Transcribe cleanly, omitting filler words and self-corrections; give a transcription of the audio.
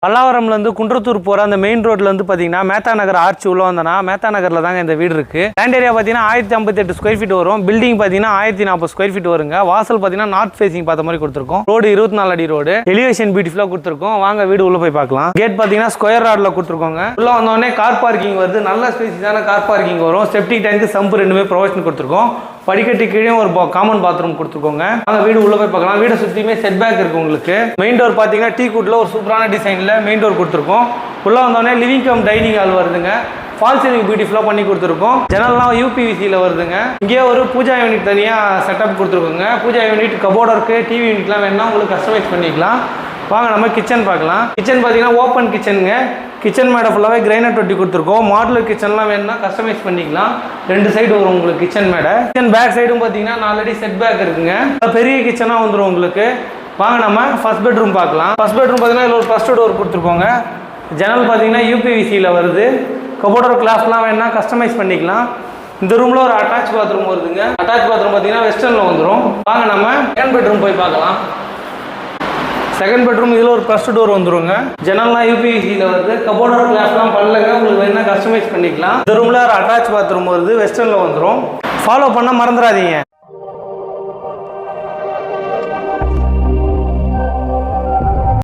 பல்லாவரம்லேருந்து குன்றத்தூர் போகிற அந்த மெயின் ரோட்லேருந்து பார்த்தீங்கன்னா மேத்தா நகர் ஆர்ச்சி உள்ள வந்தனா மேத்தா நகரில் தாங்க இந்த வீடு இருக்குது. லேண்ட் ஏரியா பார்த்தீங்கன்னா 1058 ஸ்கொயர் ஃபீட் வரும். பில்டிங் பார்த்தீங்கன்னா 1040 ஸ்கொயர் ஃபீட் வருங்க. வாசல் பார்த்தீங்கன்னா நார்த் ஃபேசிங் பார்த்த மாதிரி கொடுத்துருக்கோம். ரோடு 24 அடி ரோடு. எலிவேஷன் பியூட்டிஃபுல்லாக கொடுத்துருக்கோம். வாங்க வீடு உள்ள போய் பார்க்கலாம். கேட் பார்த்தீங்கன்னா ஸ்கொயர் ராடில் கொடுத்துருக்கோங்க. உள்ள வந்தோடனே கார் பார்க்கிங் வருது. நல்ல ஸ்பேஸான கார் பார்க்கிங் வரும். செப்டிக் டேங்க் சம்பு ரெண்டுமே ப்ரொவிஷன் கொடுத்துருக்கோம். படிக்கட்டு கீழே ஒரு காமன் பாத்ரூம் கொடுத்துருக்கோங்க. வாங்க வீடு உள்ள போய் பார்க்கலாம். வீடை சுற்றியுமே செட் பேக் இருக்கு உங்களுக்கு. மெயின் டோர் பார்த்தீங்கன்னா டீ குட்ல ஒரு சூப்பரான டிசைனில் மெயின் டோர் கொடுத்துருக்கோம். உள்ள வந்தோடனே லிவிங் கம் டைனிங் ஹால் வருதுங்க. ஃபால் சீலிங் பியூட்டிஃபுல்லாக பண்ணி கொடுத்துருக்கோம். ஜன்னல்லாம் யூபிவிசியில் வருதுங்க. இங்கே ஒரு பூஜா யூனிட் தனியாக செட்டப் கொடுத்துருக்கோங்க. பூஜா யூனிட் கபோர்டு இருக்கு. டிவி யூனிட்லாம் வேணா உங்களுக்கு கஸ்டமைஸ் பண்ணிக்கலாம். வாங்க நம்ம கிச்சன் பார்க்கலாம். கிச்சன் பார்த்தீங்கன்னா ஓப்பன் கிச்சனுங்க. கிச்சன் மேடை ஃபுல்லாகவே கிரைனைட் ஒட்டி கொடுத்துருக்கோம். மாடுலர் கிச்சன்லாம் வேணும்னா கஸ்டமைஸ் பண்ணிக்கலாம். 2 சைடு வரும் உங்களுக்கு கிச்சன் மேடை. கிச்சன் பேக் சைடும் பார்த்தீங்கன்னா ஆல்ரெடி செட் பேக் இருக்குங்க. பெரிய கிச்சனாக வந்துடும் உங்களுக்கு. வாங்க நம்ம ஃபர்ஸ்ட் பெட்ரூம் பார்க்கலாம். ஃபர்ஸ்ட் பெட்ரூம் பார்த்தீங்கன்னா இதில் ஒரு ஃபர்ஸ்ட் டோர் கொடுத்துருக்கோங்க. ஜன்னல் பார்த்தீங்கன்னா யூபிவிசியில் வருது. கபோர்டர் கிளாஸ்லாம் வேணும்னா கஸ்டமைஸ் பண்ணிக்கலாம். இந்த ரூமில் ஒரு அட்டாச் பாத்ரூம் வருதுங்க. அட்டாச் பாத்ரூம் பார்த்தீங்கன்னா வெஸ்டர்னில் வந்துடும். வாங்க நம்ம செகண்ட் பெட்ரூம் போய் பார்க்கலாம். செகண்ட் பெட்ரூம் இதில் ஒரு ஃபர்ஸ்ட் டோர் வந்துருங்க. ஜன்னல்லாம் யூபிவிசியில் வருது. கபோர்டர் கிளாஸ்லாம் பண்ணலங்க. உங்களுக்கு வேணா கஸ்டமைஸ் பண்ணிக்கலாம். இந்த ரூமில் ஒரு அட்டாச் பாத்ரூம் வருது. வெஸ்டர்னில் வந்துடும். ஃபாலோ பண்ண மறந்துடாதீங்க.